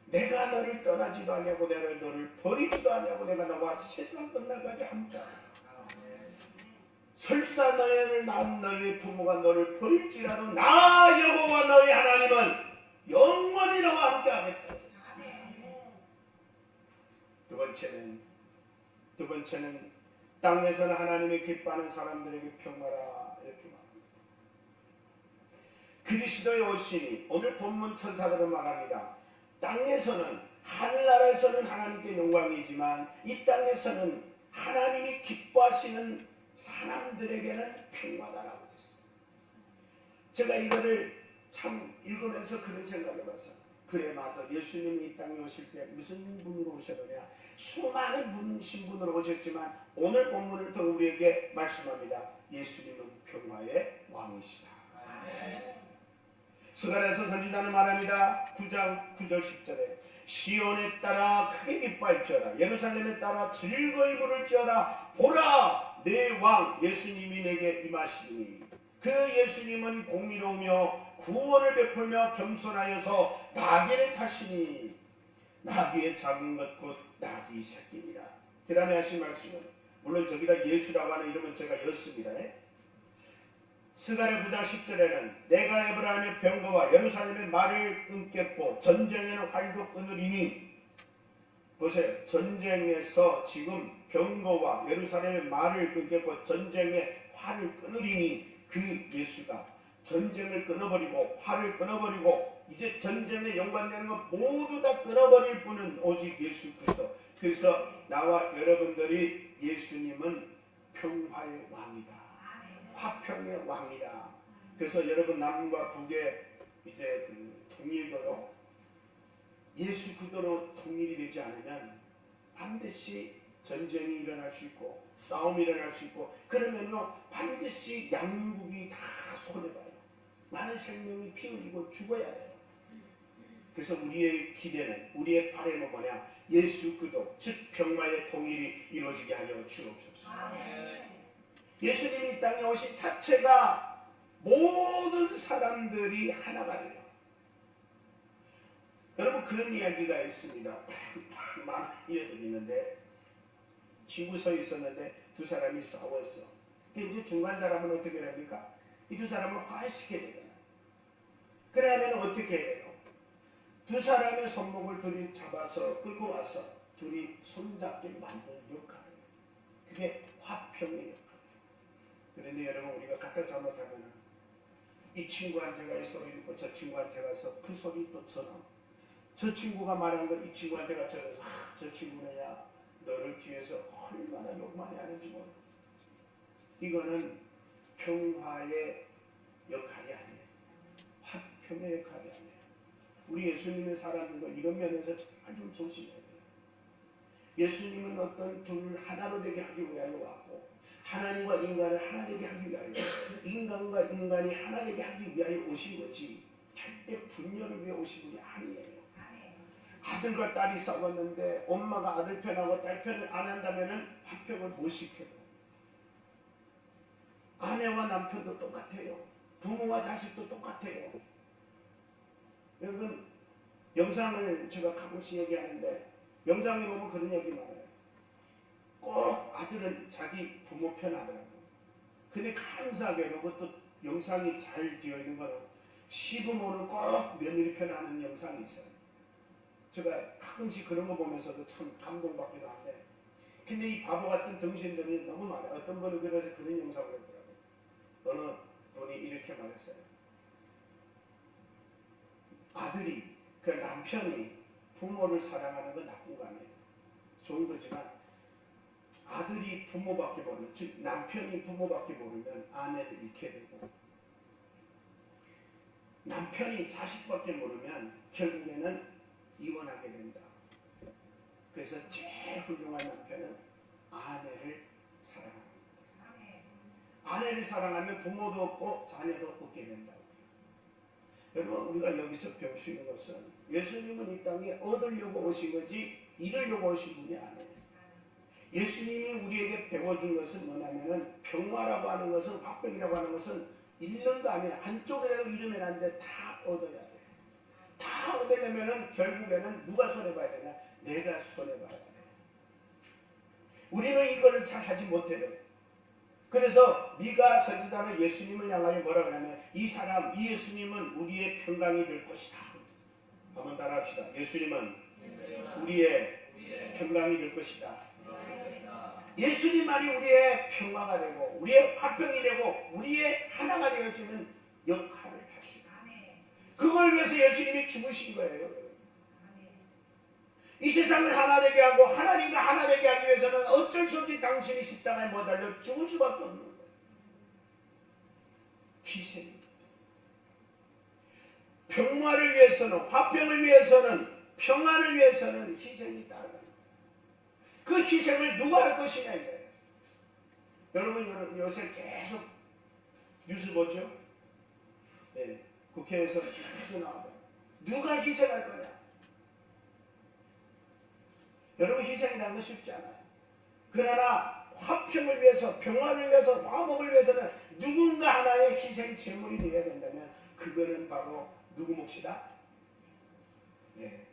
내가 너를 떠나지도 아니하고 내가 너를 버리지도 아니하고 내가 너와 세상 끝날까지 함께하리라. 설사 너희를 낳은 너희 부모가 너를 버릴지라도 나 여호와 너희 하나님은 영원히 너와 함께하겠다. 두 번째는 땅에서는 하나님이 기뻐하는 사람들에게 평화라 이렇게 말합니다. 그리스도의 오시니 오늘 본문 천사들은 말합니다. 땅에서는 하늘나라에서는 하나님께 영광이지만 이 땅에서는 하나님이 기뻐하시는 사람들에게는 평화다라고 했어요. 제가 이거를 참 읽으면서 그런 생각을 해봤어요. 그래 맞아. 예수님이 이 땅에 오실 때 무슨 분으로 오셨느냐. 수많은 신분으로 오셨지만 오늘 본문을 또 우리에게 말씀합니다. 예수님은 평화의 왕이시다. 스가랴서 선지자는 말합니다. 9장 9절 10절에 시온에 따라 크게 기뻐할지어다. 예루살렘에 따라 즐거이 부를지어다. 보라, 내 왕 예수님이 내게 임하시니 그 예수님은 공의로우며 구원을 베풀며 겸손하여서 나귀를 타시니 나귀의 작은 것 곧 나귀 새끼니라. 그 다음에 하신 말씀은 물론 저기다 예수라고 하는 이름은 제가 였습니다. 스가랴 9장 10절에는 내가 에브라임의 병거와 예루살렘의 말을 끊겠고 전쟁에는 활도 끊으리니, 보세요. 전쟁에서 지금 병거와 예루살렘의 말을 끊겠고 전쟁의 활을 끊으리니 그 예수가 전쟁을 끊어버리고 활을 끊어버리고 이제 전쟁에 연관되는 것 모두 다 끊어버릴 분은 오직 예수 그리스도. 그래서 나와 여러분들이 예수님은 평화의 왕이다. 화평의 왕이다. 그래서 여러분 남과 북의 이제 통일도요. 예수 그대로 통일이 되지 않으면 반드시 전쟁이 일어날 수 있고 싸움이 일어날 수 있고 그러면요 반드시 양국이 다 손해봐요. 많은 생명이 피 흘리고 죽어야 해요. 그래서 우리의 기대는 우리의 바람은 뭐냐? 예수 그리스도 즉 평화의 통일이 이루어지게 하여 주옵소서. 예수님이 이 땅에 오신 자체가 모든 사람들이 하나가 돼요. 여러분 그런 이야기가 있습니다. 많이 이어드리는데 친구 서 있었는데 두 사람이 싸웠어. 이제 중간 사람은 어떻게 됩니까? 이 두 사람을 화해시켜야 되잖아요. 그러면 어떻게 해요? 두 사람의 손목을 둘이 잡아서 끌고 와서 둘이 손잡게 만드는 역할이에요. 그게 화평의 역할이에요. 그런데 여러분 우리가 갖다 잘못하면 이 친구한테 가 이 소리 듣고 저 친구한테 가서 그 소리 또 전하. 저 친구가 말한 거 이 친구한테 가서 저 친구네야 너를 뒤에서 얼마나 욕 많이 하는지 몰라. 이거는 평화의 역할이 아니에요. 화평의 역할이 아니에요. 우리 예수님의 사람들도 이런 면에서 정말 좀 조심해야 돼요. 예수님은 어떤 둘을 하나로 되게 하기 위하여 왔고 하나님과 인간을 하나 되게 하기 위하여 인간과 인간이 하나 되게 하기 위하여 오신 거지 절대 분열을 위해 오신 분이 아니에요. 아들과 딸이 싸웠는데 엄마가 아들 편하고 딸 편을 안 한다면 화평을 못 시켜요. 아내와 남편도 똑같아요. 부모와 자식도 똑같아요. 여러분 영상을 제가 가끔씩 얘기하는데 영상에 보면 그런 얘기 많아요. 꼭 아들은 자기 부모 편 하더라고요. 근데 감사하게도 그것도 영상이 잘 되어 있는 거는 시부모는 꼭 며느리 편 하는 영상이 있어요. 제가 가끔씩 그런 거 보면서도 참 감동받기도 한데 근데 이 바보 같은 등신들이 너무 많아요. 어떤 분은 그래서 그런 영상을 했더라고요. 어느 분이 이렇게 말했어요. 아들이 그 남편이 부모를 사랑하는 건 나쁜 거 아니에요. 좋은 거지만 아들이 부모밖에 모르면 즉 남편이 부모밖에 모르면 아내를 잃게 되고 남편이 자식밖에 모르면 결국에는 이혼하게 된다. 그래서 제일 훌륭한 남편은 아내를 사랑합니다. 아내를 사랑하면 부모도 없고 자녀도 없게 된다고. 여러분 우리가 여기서 배울 수 있는 것은 예수님은 이 땅에 얻으려고 오신 거지 잃으려고 오신 분이 아니에요. 예수님이 우리에게 배워준 것은 뭐냐면은 평화라고 하는 것은 화평이라고 하는 것은 잃는 거 아니에요. 한쪽이라도 잃으면 안 돼. 다 얻어야 돼. 다 얻으려면은 결국에는 누가 손해봐야 되냐? 내가 손해봐야 돼. 우리는 이거를 잘 하지 못해요. 그래서 미가 선지자는 예수님을 향하여 뭐라고 하냐면 이 사람, 이 예수님은 우리의 평강이 될 것이다. 한번 따라합시다. 예수님은 우리의 평강이 될 것이다. 예수님만이 우리의 평화가 되고 우리의 화평이 되고 우리의 하나가 되어지는 역할을 할 수 있다. 그걸 위해서 예수님이 죽으신 거예요. 이 세상을 하나 되게 하고 하나님과 하나 되게 하기 위해서는 어쩔 수 없이 당신이 십자가에 못 달려 죽을 수밖에 없는 거예요. 희생입니다. 평화를 위해서는 화평을 위해서는 평안을 위해서는 희생이 따라가는 거예요. 그 희생을 누가 할 것이냐 이거예요. 여러분 요새 계속 뉴스 보죠? 네, 국회에서 계속 나오죠. 누가 희생할 거냐? 여러분 희생이라는 건 쉽지 않아요. 그러나 화평을 위해서, 평화를 위해서, 화목을 위해서는 누군가 하나의 희생 제물이 되어야 된다면 그거는 바로 누구 몫이다? 네,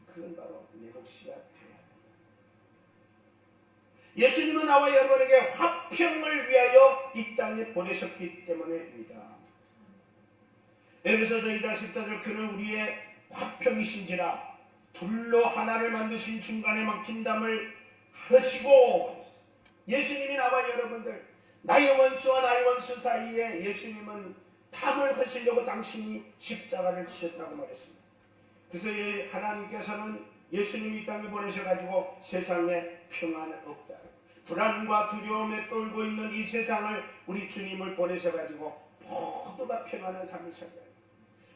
그건 바로 내 몫이가 돼야 된다. 예수님은 나와 여러분에게 화평을 위하여 이 땅에 보내셨기 때문입니다. 에베소서 2장 14절 그는 우리의 화평이신지라 둘로 하나를 만드신 중간에 막힌 담을 하시고, 예수님이 나와 여러분들 나의 원수와 나의 원수 사이에 예수님은 담을 하시려고 당신이 십자가를 지셨다고 말했습니다. 그래서 하나님께서는 예수님이 이 땅에 보내셔가지고 세상에 평안을 얻게 하고 불안과 두려움에 떨고 있는 이 세상을 우리 주님을 보내셔가지고 모두가 평안한 삶을 살게 합니다.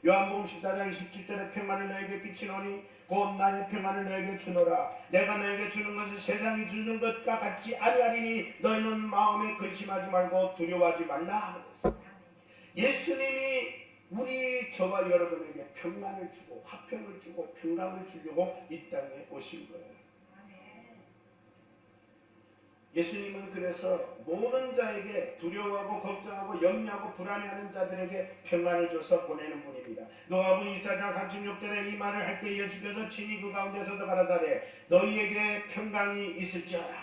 요한복음 14장 27절에 평안을 너에게 끼치노니 곧 나의 평안을 너에게 주노라. 내가 너에게 주는 것은 세상이 주는 것과 같지 아니하리니 너희는 마음에 근심하지 말고 두려워하지 말라. 예수님이 저와 여러분에게 평안을 주고 화평을 주고 평강을 주려고 이 땅에 오신 거예요. 예수님은 그래서 모든 자에게 두려워하고 걱정하고 염려하고 불안해하는 자들에게 평안을 줘서 보내는 분입니다. 누가복음 24장 36절에 이 말을 할 때 예수께서 친히 그 가운데 서서 가라사대 너희에게 평강이 있을지어다.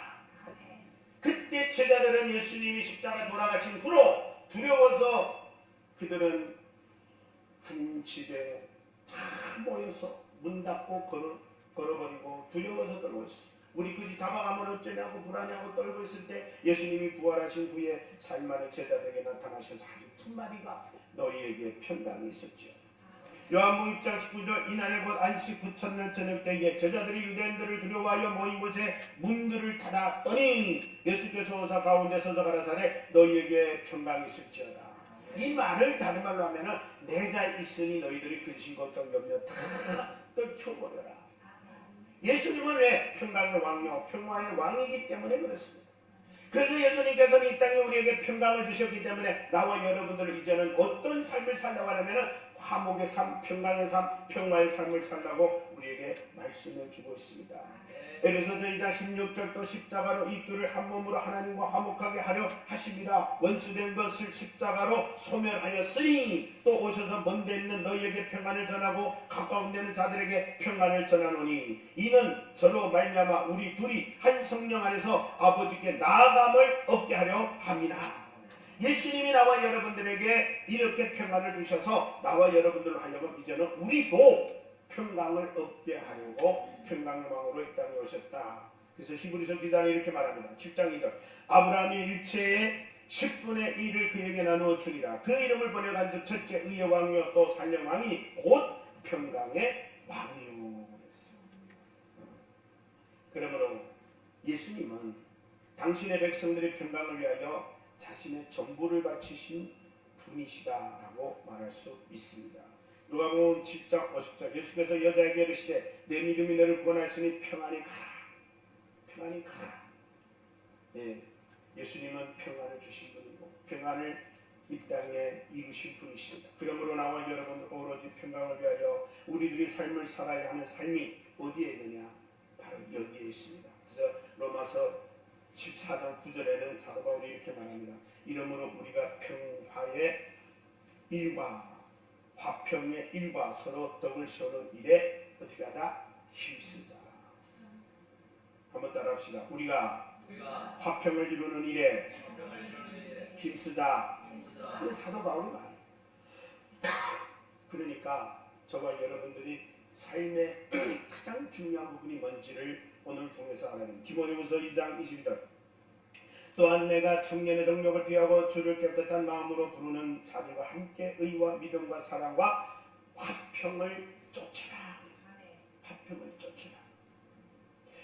그때 제자들은 예수님이 십자가에 돌아가신 후로 두려워서 그들은 한 집에 다 모여서 문 닫고 걸어버리고 두려워서 떨고 있어요. 우리 그지 잡아가면 어쩌냐고 불안해하고 떨고 있을 때 예수님이 부활하신 후에 살만의 제자들에게 나타나셔서 아직 천 마리가 너희에게 평강이 있었지요. 요한복음 6장 19절 이날에 곧 안식 부천날 저녁 때에 제자들이 유대인들을 두려워하여 모인 곳에 문들을 닫았더니 예수께서 오사 가운데 서서 가라사대 너희에게 평강이 있을지어다. 이 말을 다른 말로 하면은 내가 있으니 너희들이 근심 걱정 염려 다 떨쳐버려라. 예수님은 왜 평강의 왕이요 평화의 왕이기 때문에 그렇습니다. 그래서 예수님께서는 이 땅에 우리에게 평강을 주셨기 때문에 나와 여러분들은 이제는 어떤 삶을 살려고 하냐면 화목의 삶, 평강의 삶, 평화의 삶을 살라고 우리에게 말씀을 주고 있습니다. 에베소서 2장 16절도 십자가로 이 둘을 한 몸으로 하나님과 화목하게 하려 하심이라 원수된 것을 십자가로 소멸하였으니 또 오셔서 먼데 있는 너희에게 평안을 전하고 가까운 데는 자들에게 평안을 전하노니 이는 저로 말미암아 우리 둘이 한 성령 안에서 아버지께 나아감을 얻게 하려 함이라. 예수님이 나와 여러분들에게 이렇게 평안을 주셔서 나와 여러분들로 하여금 이제는 우리도 평강을 얻게 하려고 평강의 왕으로 이 땅에 오셨다. 그래서 히브리서 기자는 이렇게 말합니다. 7장 2절 아브라함이 일체의 10분의 1을 그에게 나누어 주리라. 그 이름을 번역한즉 첫째 의의 왕이요 또 살령 왕이니 곧 평강의 왕이요. 그러므로 예수님은 당신의 백성들의 평강을 위하여 자신의 전부를 바치신 분이시다라고 말할 수 있습니다. 누가복음 7장 50절 예수께서 여자에게 이르시되 내 믿음이 너를 구원하시니 평안히 가라. 평안히 가라. 예, 예수님은 평안을 주신 분이고 평안을 이 땅에 이루신 분이십니다. 그러므로 나와 여러분들 오로지 평강을 위하여 우리들이 삶을 살아야 하는 삶이 어디에 있느냐? 바로 여기에 있습니다. 그래서 로마서 14장 9절에는 사도 바울이 이렇게 말합니다. 이러므로 우리가 평화의 일과 화평의 일과 서로 덕을 세우는 일에 어떻게 하자? 힘쓰자. 한번 따라합시다. 우리가 화평을 이루는 일에 힘쓰자. 이게 사도 바울이 말이에요. 그러니까 저와 여러분들이 삶의 가장 중요한 부분이 뭔지를 오늘 통해서 알아야 됩니다. 디모데후서 2장 22절 또한 내가 청년의 정력을 피하고 주를 깨끗한 마음으로 부르는 자들과 함께 의와 믿음과 사랑과 화평을 쫓으라. 화평을 쫓으라.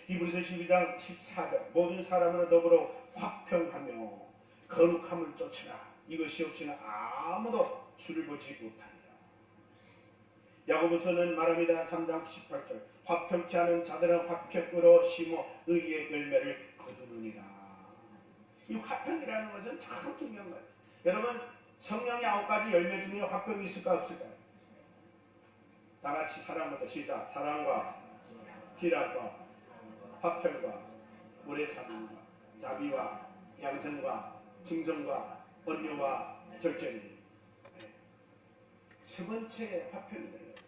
히브리서 12장 14절 모든 사람으로 더불어 화평하며 거룩함을 쫓으라. 이것이 없이는 아무도 주를 보지 못하리라. 야고보서는 말합니다. 3장 18절 화평케 하는 자들은 화평으로 심어 의의 열매를 거두느니라. 이 화평이라는 것은 참 중요한 거예요. 여러분 성령의 9가지 열매 중에 화평이 있을까 없을까요? 다 같이 사랑부터 시작. 사랑과 희락과 화평과 오래 참음과 자비와 양선과 증정과 온유와 절제니. 세 번째 화평이 되는 것입니다.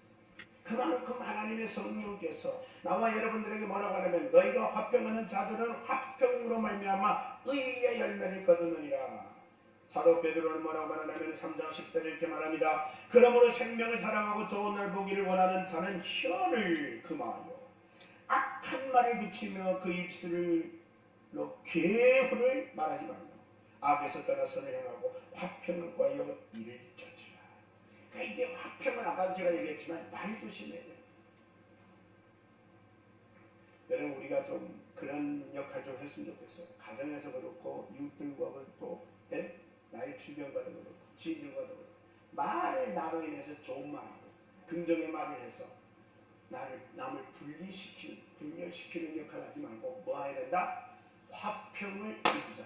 그만큼 하나님의 성령께서 나와 여러분들에게 뭐라고 하냐면 너희가 화평하는 자들은 화평으로 말미암아 의의 열매를 거두느니라. 사도 베드로는 뭐라고 말하냐면 3장 10절에 이렇게 말합니다. 그러므로 생명을 사랑하고 좋은 날 보기를 원하는 자는 혀를 금하여 악한 말을 붙이며 그 입술로 괴혼을 말하지 말며 악에서 떠나 선을 행하고 화평을 구하여 이를 쫓으라. 그러니까 이게 화평은 아까 제가 얘기했지만 말 조심해야 돼요. 여러분 우리가 좀 그런 역할 좀 했으면 좋겠어요. 가정에서 그렇고 이웃들과 그렇고 나의 주변과도 그렇고 지인들과도 그렇고 말을 나로 인해서 좋은 말하고 긍정의 말을 해서 남을 분열시키는 역할을 하지 말고 뭐 해야 된다? 화평을 이루자.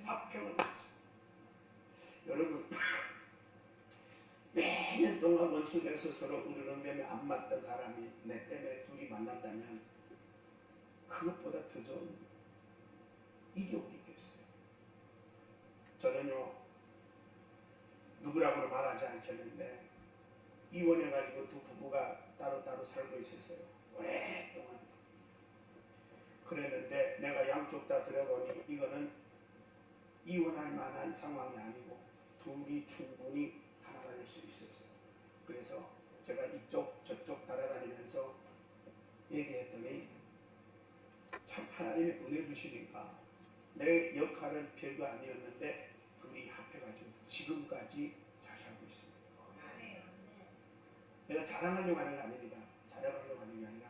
화평을 이루자. 여러분 매년 동안 원수돼서 서로 으르렁대며 안 맞던 사람이 내 때문에 둘이 만난다면 그것보다 더 좋은 일이 어디 있겠어요. 저는요 누구라고는 말하지 않겠는데 이혼해가지고 두 부부가 따로따로 살고 있었어요. 오랫동안. 그랬는데 내가 양쪽 다 들어보니 이거는 이혼할 만한 상황이 아니고 둘이 충분히 하나가 될 수 있었어요. 그래서 제가 이쪽 저쪽 따라다니면서 얘기했더니 참 하나님이 은혜 주시니까 내 역할은 별거 아니었는데 둘이 합해가지고 지금까지 잘 살고 있습니다. 내가 자랑하려고 하는 게 아닙니다. 자랑하려고 하는 게 아니라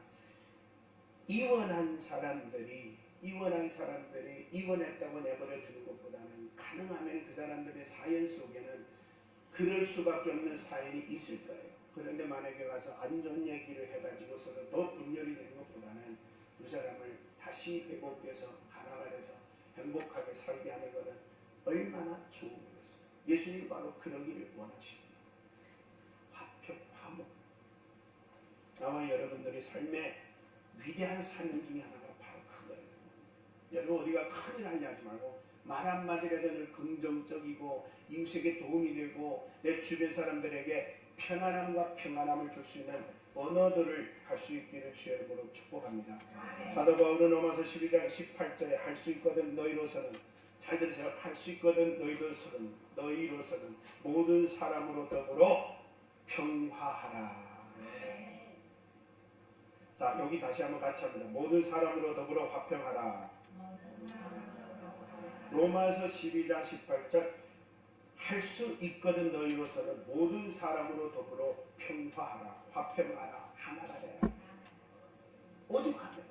이혼한 사람들이 이혼했다고 내버려 두는 것보다는 가능하면 그 사람들의 사연 속에는 그럴 수밖에 없는 사연이 있을 거예요. 그런데 만약에 가서 안 좋은 얘기를 해가지고 서로 더 분열이 되는 것보다는 두 사람을 다시 회복해서 하나가 돼서 행복하게 살게 하는 것은 얼마나 좋은 것입니다. 예수님 바로 그러기를 원하십니다. 화평, 화목. 나와 여러분들의 삶의 위대한 사명 중에 하나가 바로 그거예요. 여러분 어디가 큰일 하려 하지 말고 말 한마디라도 늘 긍정적이고 이웃에게 도움이 되고 내 주변 사람들에게 편안함과 평안함을 줄 수 있는 언어들을 할 수 있기를 주의 이름으로 축복합니다. 사도 바울은 로마서 12장 18절에 할 수 있거든 너희로서는 잘 들으세요. 할 수 있거든 너희로서는 모든 사람으로 더불어 평화하라. 자 여기 다시 한번 같이 합니다. 모든 사람으로 더불어 화평하라. 로마서 12장 18절 할 수 있거든 너희로서는 모든 사람으로 더불어 평화하라. 화평하라. 하나가 되라. 오죽하면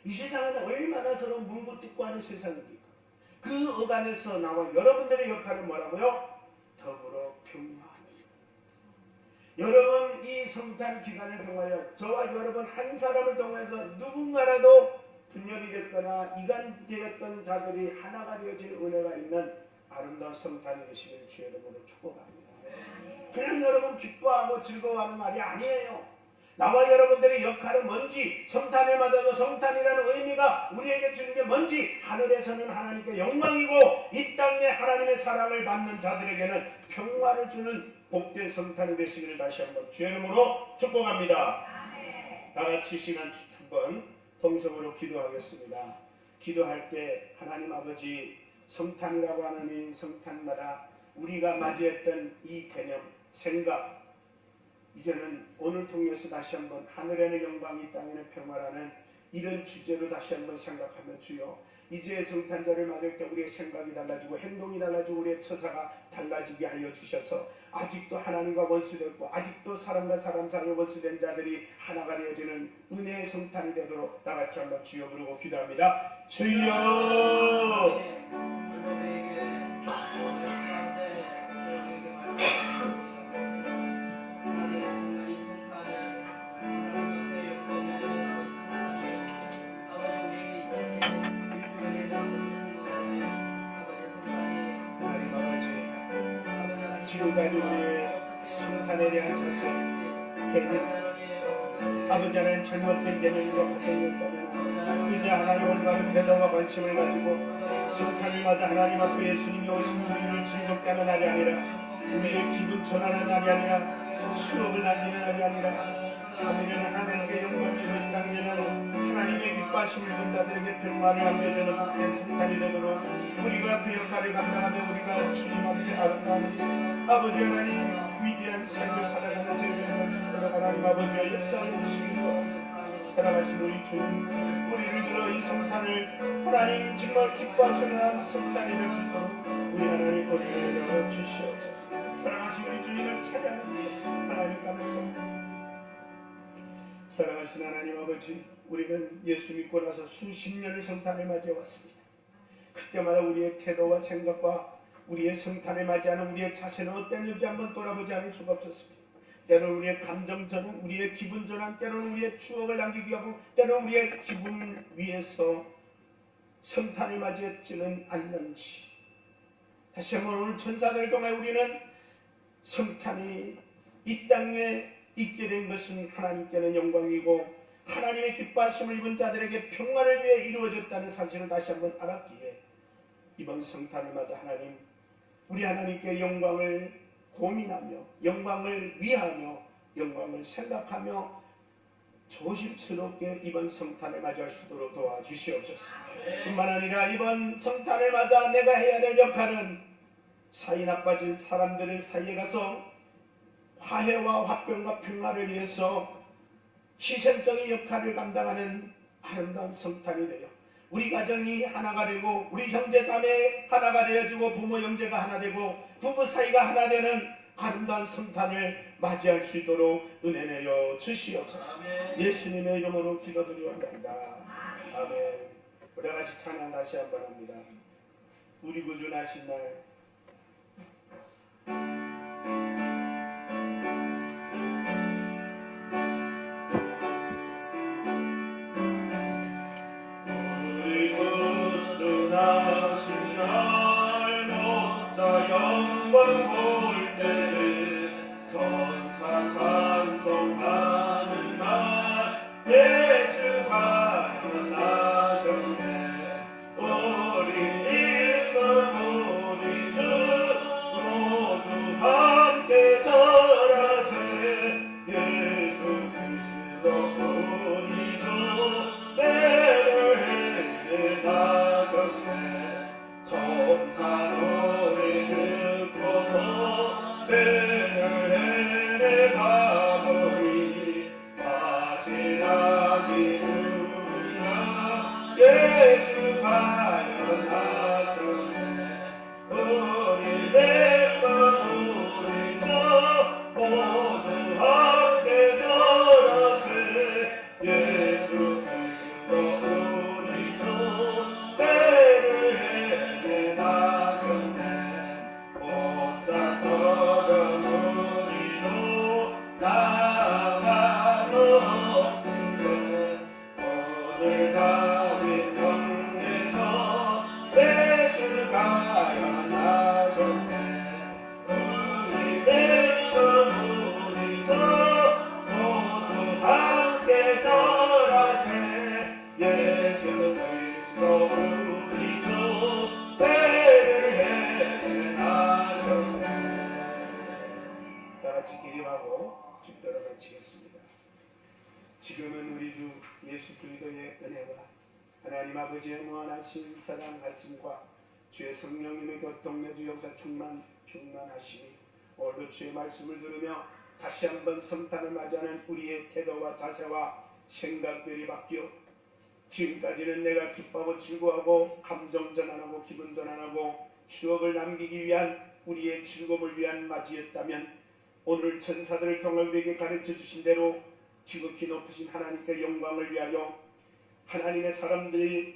이 세상은 얼마나 서로 물고 뜯고 하는 세상입니까? 그 어간에서 나와 여러분들의 역할은 뭐라고요? 더불어 평화하는 것. 여러분 이 성탄 기간을 통하여 저와 여러분 한 사람을 통해서 누군가라도 분열이 됐거나 이간되었던 자들이 하나가 되어질 은혜가 있는 아름다운 성탄이 되시길 주의 이름으로 축복합니다. 그냥 여러분 기뻐하고 즐거워하는 날이 아니에요. 나와 여러분들의 역할은 뭔지, 성탄을 맞아서 성탄이라는 의미가 우리에게 주는 게 뭔지, 하늘에서는 하나님께 영광이고 이 땅에 하나님의 사랑을 받는 자들에게는 평화를 주는 복된 성탄이 되시기를 다시 한번 주의 이름으로 축복합니다. 다 같이 시간 한번 통성으로 기도하겠습니다. 기도할 때 하나님 아버지 성탄이라고 하는 이 성탄마다 우리가 맞이했던 이 개념, 생각 이제는 오늘 통해서 다시 한번 하늘에는 영광이 땅에는 평화라는 이런 주제로 다시 한번 생각하며 주여 이제 성탄절을 맞을 때 우리의 생각이 달라지고 행동이 달라지고 우리의 처사가 달라지게 하여 주셔서 아직도 하나님과 원수됐고 아직도 사람과 사람 사이에 원수된 자들이 하나가 되어지는 은혜의 성탄이 되도록 다같이 한번 주여 부르고 기도합니다. 주여 지금까지 우리의 성탄에 대한 자세, 개념, 아버지 하나님 잘못된 개념으로 가정이었다면 이제 하나님 올바른 태도와 관심을 가지고 성탄을 맞아 하나님 앞에 예수님이 오신 우리를 즐겁게 하는 날이 아니라 우리의 기분 전하는 날이 아니라 추억을 남기는 날이 아니라 하늘에는 하나님께 영광이고 이 땅에는 하나님의 기뻐하심을 입은 자들에게 평화를 안겨주는 복된 성탄이 되도록 우리가 그 역할을 감당하며 우리가 주님 앞에 아름다운 아버지 하나님 위대한 삶을 살아가는 저희들이 될 수 있도록 하나님 아버지와 역사해 주시길 바랍니다. 살아가신 우리 주님 우리를 들어 이 성탄을 하나님 정말 기뻐하시는 성탄이 될 수 있도록 우리 하나님 은혜를 열어 주시옵소서. 사랑하신 우리 주님을 찬양합니다. 하나님 감사합니다. 사랑하신 하나님 아버지, 우리는 예수 믿고 나서 수십 년의 성탄을 맞이해왔습니다. 그때마다 우리의 태도와 생각과 우리의 성탄을 맞이하는 우리의 자세는 어땠는지 한번 돌아보지 않을 수가 없었습니다. 때로는 우리의 감정 전환, 우리의 기분 전환, 때로는 우리의 추억을 남기기 하고 때로는 우리의 기분 위에서 성탄을 맞이했지는 않는지 다시 한번 오늘 천사들을 통해 우리는 성탄이 이 땅에 있게 된 것은 하나님께는 영광이고 하나님의 기뻐하심을 입은 자들에게 평화를 위해 이루어졌다는 사실을 다시 한번 알았기에 이번 성탄을 맞아 하나님 우리 하나님께 영광을 고민하며 영광을 위하며 영광을 생각하며 조심스럽게 이번 성탄을 맞이할 수 있도록 도와주시옵소서. 뿐만 아니라 이번 성탄을 맞아 내가 해야 될 역할은 사이 나빠진 사람들의 사이에 가서 화해와 화평과 평화를 위해서 희생적인 역할을 감당하는 아름다운 성탄이 되어 우리 가정이 하나가 되고 우리 형제 자매 하나가 되어주고 부모 형제가 하나 되고 부부 사이가 하나 되는 아름다운 성탄을 맞이할 수 있도록 은혜 내려 주시옵소서. 예수님의 이름으로 기도드리옵나이다. 아멘. 우리 같이 찬양 다시 한번 합니다. 우리 구주나신 날 나신 날 목자 영광 볼 때는 천사 찬송하는 날 예수가 나셨네. 우리 믿는 우리 주 모두 함께 절하세. 예수 그리스도 우리 주 베들레헴에 천사 노래 듣고서 베들레헴에 가보니 바시락이 누구나 예수가 태어나셨네. 우리 백번 우리 저 모두 함께 절하세. 예수 그리스도 우리 주 베들레헴에 나셨네. 목자처럼 우리도 나가서 먹으세. 오늘 다윗 성에서 예수가 나셨네. 우리 백번 우리 저 모두 함께 절하세. 예수 그리스도 우리 주 베들레헴에 나셨네. 다같이 기림하고 축도를 마치겠습니다. 지금은 우리 주 예수 그리스도의 은혜와 하나님 아버지의 무한하신 사랑 말씀과 주의 성령님의 교통내주 역사 충만하시니 오늘도 주의 말씀을 들으며 다시 한번 성탄을 맞이하는 우리의 태도와 자세와 생각들이 바뀌어 지금까지는 내가 기뻐하고 즐거워하고 감정 전환하고 기분 전환하고 추억을 남기기 위한 우리의 즐거움을 위한 맞이였다면 오늘 천사들을 통해 우리에게 가르쳐 주신 대로 지극히 높으신 하나님께 영광을 위하여 하나님의 사람들에게는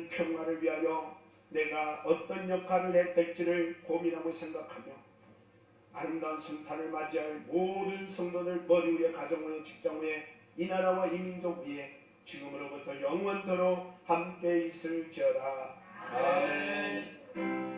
평화를 위하여 내가 어떤 역할을 해야 될지를 고민하고 생각하며 아름다운 성탄을 맞이할 모든 성도들 머리 위에 가정 위에 직장 위에 이 나라와 이 민족 위에 지금으로부터 영원토록 함께 있을지어다. 아멘.